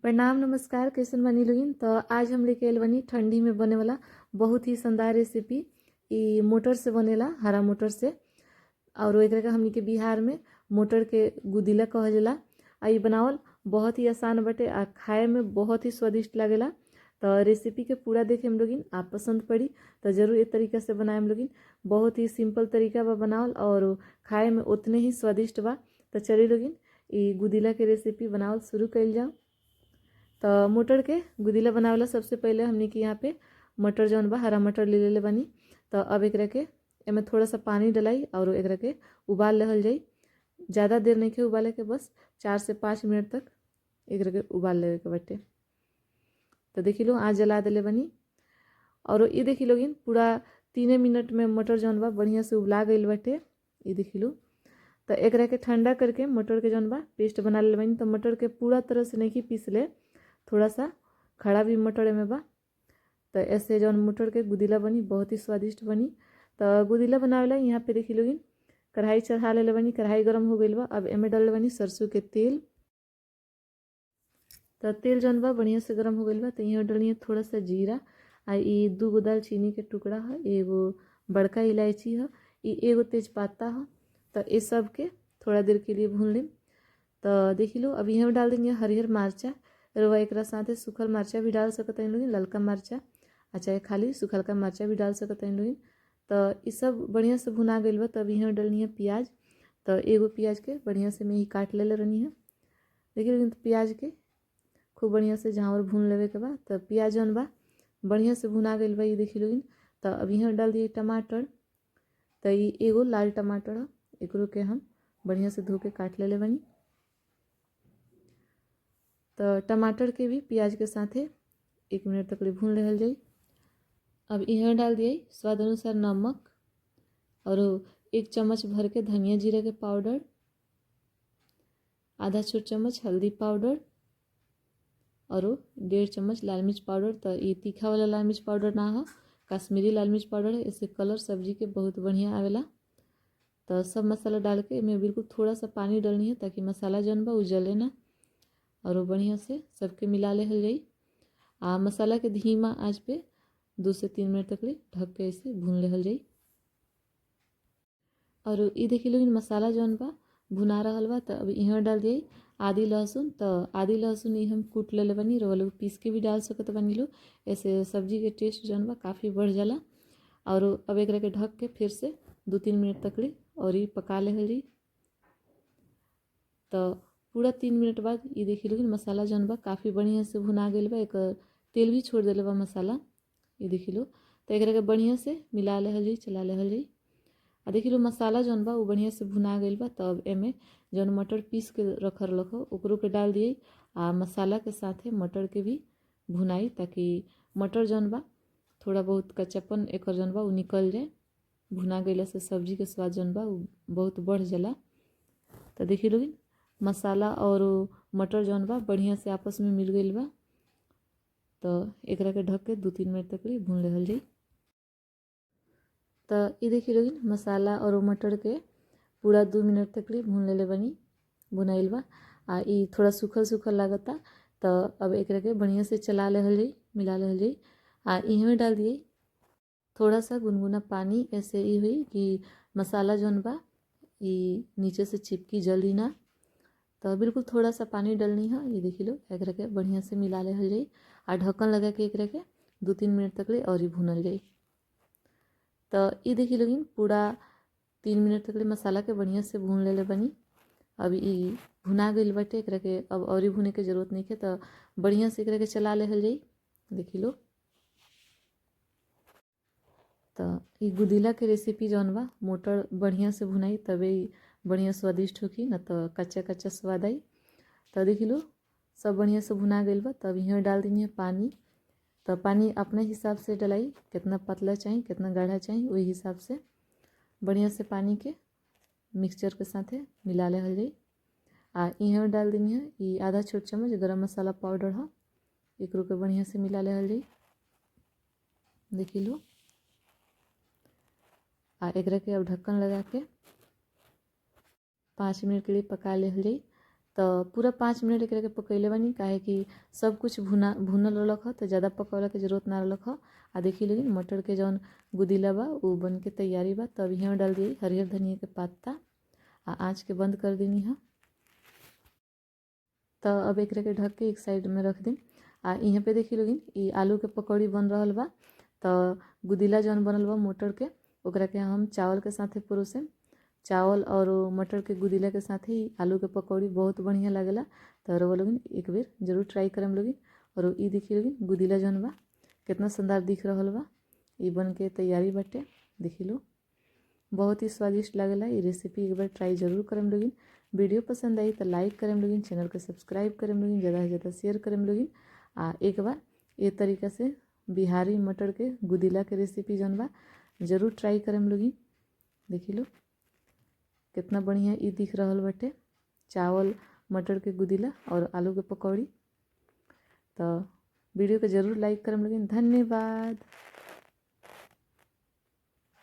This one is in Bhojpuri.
प्रणाम नमस्कार, कैसन बनी लोगिन। तो आज हम लेके आयल बनी ठंडी में बने वाला बहुत ही शानदार रेसिपी। ई मोटर से बनेला, हरा मोटर से। और एकरा के हमनी के बिहार में मोटर के गुदिला कहल जाला। आ ई बनावल बहुत ही आसान बटे आ खाए में बहुत ही स्वादिष्ट लागेला। तो रेसिपी के पूरा देखे हम लोगिन, आप पसंद पड़ी तो ज़रूर इस तरीका से बनाए हम लोगिन। बहुत ही सिंपल तरीका बा बनावल और खाए में उतने ही स्वादिष्ट बा। तो चलिए लोगिन, ई गुदिला के रेसिपी बनावल शुरू कइल जाओ। तो मटर के गुदिला बनावेला सबसे पहले हमनी के यहाँ पे मटर जौन बा हरा मटर ले लेले बानी। तो अब एकरा के एमे थोड़ा सा पानी डलाई और एकरा के उबाल लेहल जाई। ज़्यादा देर नहीं के उबाले के, बस 4 से 5 मिनट तक एकरा के उबाल लेवे के बाटे। तो देखी लो आँच जला देले बानी और ये देखी लोगिन पूरा 3 मिनट में मटर जौन बा बढ़िया से उबला गईल बाटे। ये देखी लो। तो एकरा के ठंडा करके मटर के जौन बा पेस्ट बना ले बानी। तो मटर के पूरा तरह से नहीं पीस ले, थोड़ा सा खड़ा भी मटर में बा। तो ऐसे जौन मटर के गुदिला बनी बहुत ही स्वादिष्ट बनी। तो गुदिला बनावेला यहाँ पे देखी लोगिन कढ़ाई चढ़ा ले बनी। कढ़ाई गरम हो गई बा। अब एमे डाल बनी सरसों के तेल। तो तेल जौन बा बढ़िया से गरम हो गई बा। तो यहाँ डालिए थोड़ा सा जीरा आ ई 2 गो दालचीनी के टुकड़ा है, एगो बड़का इलायची है, ई एगो तेजपत्ता है। तो ये सब के थोड़ा देर के लिए भून लें। तो देख लो अब यहाँ डाल देंगे हरिहर मिर्चा। रवा एक साथे सूखल मिर्चा भी डाल सकते हैं लोग, ललका मिर्चा चाहे खाली सूखलका मिर्चा भी डाल सकते हैं लोग। तो ये सब बढ़िया से भुना गई बा। तब यहाँ डालनी है प्याज। तो एगो प्याज के बढ़िया से मैं ही काट ले रहनी है। देखिए लोग प्याज के खूब बढ़िया से झाँवर भून लेवे के बाद तो प्याज जौन बा बढ़िया से भुना गई बा। ये देखी लोग। तो अब यहाँ डाल दिए टमाटर। तो ये एगो लाल टमाटर है, एकरो के हम बढ़िया से धो के काट ले बनी। तो टमाटर के भी प्याज के साथे 1 मिनट तक भून रहल जाई। अब यहाँ डाल दिए स्वाद अनुसार नमक और 1 चम्मच भर के धनिया जीरा के पाउडर, आधा छोट चम्मच हल्दी पाउडर और 1.5 चम्मच लाल मिर्च पाउडर। तो ये तीखा वाला लाल मिर्च पाउडर ना हो, कश्मीरी लाल मिर्च पाउडर है। इससे कलर सब्जी के बहुत बढ़िया आवेला। तो सब मसाला डाल के मैं बिल्कुल थोड़ा सा पानी डालनी है ताकि मसाला जौन बा जले ना और वो बढ़िया से सबके मिला ले जाई। आ मसाला के धीमा आंच पे 2 से 3 मिनट तक ढक के ऐसे भून लेहल जाई। और ये देखिए लोग मसाला जौन बा भुना रहल बा। तो अब यहाँ डाल दिए आदि लहसुन। तो आदि लहसुन ये हम कूट ले बनी, रवा लोग पीस के भी डाल सकत बनी लो। ऐसे सब्जी के टेस्ट जौन बा काफ़ी बढ़ जाला। और अब एक के ढक के फिर से 2-3 मिनट तक और ये पका ले जाई। तो पूरा 3 मिनट बाद ये देखिए लोग मसाला जौन बा काफ़ी बढ़िया से भुना गई बा। एक तेल भी छोड़ दिले बा मसाला। ये देखी लो। तो एक के बढ़िया से मिला ले जाई, चला ले जाई। आ देखी लो मसाला जौन बा वो बढ़िया से भुना गई बा। तब एमे जौन मटर पीस के रख रखो ओकरो के डाल दिए। आ मसाला के साथे मटर के भी भुनाई ताकि मटर जौन बा थोड़ा बहुत कच्चापन एक जौन बा वो निकल जाए। भुना गईला से सब्जी के स्वाद जौन बा वो बहुत बढ़ जाला। तो देखी लोग मसाला और मटर जौन बा बढ़िया से आपस में मिल गई बा। तो एकरा के ढक के 2-3 मिनट तक भून लेहल जाई। तो ये देखिए लोग मसाला और मटर के पूरा 2 मिनट तक भून ले बनी, भुनाइल बा। आ ये थोड़ा सूखल सूखल लागता। तो अब एकरा के बढ़िया से चला लेहल जाई, मिला लेहल जाई। आ इहमें डाल दिए थोड़ा सा गुनगुना पानी। ऐसे ही हुई कि मसाला जौन बा ये नीचे से चिपकी जल्दी ना। तो बिल्कुल थोड़ा सा पानी डालनी है। ये देखी लो एकरा के बढ़िया से मिला लेहल जाई। आ ढक्कन लगा के एकरा के 2-3 मिनट तक और ही भूनल जाई। तो ये देखी लोगिन पूरा 3 मिनट तक मसाला के बढ़िया से भून ले बनी। अब ये भुना गई बाटे, एकरा के अब और ही भुने के जरूरत नहीं है। तो बढ़िया से एकरा के चला लेहल जाई। देखी लो। तो ये गुदिला के रेसिपी जौन बा मोटर बढ़िया से भुनाई तबे बढ़िया स्वादिष्ट होगी, न तो कच्चा कच्चा स्वाद आई। तो देखी लो सब बढ़िया से भुना गई बा। तब यहाँ डाल देनी है पानी। तो पानी अपने हिसाब से डलाई, कितना पतला चाहिए कितना गाढ़ा चाहिए वही हिसाब से बढ़िया से पानी के मिक्सचर के साथ मिला ले जाई। आ यहाँ डाल देनी है ये आधा छोट चम्मच गरम मसाला पाउडर है, एक के बढ़िया से मिला ले जाई। देखी लो। आ एकरा के अब ढक्कन लगा के 5 मिनट के लिए पका ले जाई। तो पूरा 5 मिनट एकरा के पकैले बानी, काहे कि सब कुछ भुनल रहलक ह, तो ज़्यादा पकावला के जरूरत ना रहलक ह। आ देखी लोगिन मटर के जौन गुदिला बा उ बन के तैयारी बा। तो अब यहाँ डाल दिए हरियर धनिया के पत्ता आ आँच के बंद कर देनी है। तो अब एकरा के ढक के एक साइड में रख दी। आ यहाँ पे देखी लोगिन ई आलू के पकौड़ी बन रहल बा। तो गुदिला जौन बनल बा मोटर के, ओकरा के हम चावल के साथे परोसे। चावल और मटर के गुदिला के साथ ही आलू के पकौड़ी बहुत बढ़िया लागेला। तो रउआ लोगिन एक बेर जरूर ट्राई करम लोगिन। और ई देखी लोगिन गुदिला जौन बा कितना शानदार दिख रहल बा। ई बन के तैयारी बाटे, देखी लो बहुत ही स्वादिष्ट लागेला। ये रेसिपी एक बार ट्राई जरूर करम लोगिन। वीडियो पसंद आई तो लाइक करम लोगिन, चैनल को सब्सक्राइब करम लोगिन, ज़्यादा से ज़्यादा शेयर करम लोगिन। आ एक बार ये तरीका से बिहारी मटर के गुदिला के रेसिपी जौन बा जरूर ट्राई करम लोगिन। देखी लो कितना बढ़िया ई दिख रहल बाटे, चावल मटर के गुदिला और आलू के पकौड़ी। तो वीडियो को जरूर लाइक करम लोगिन। धन्यवाद।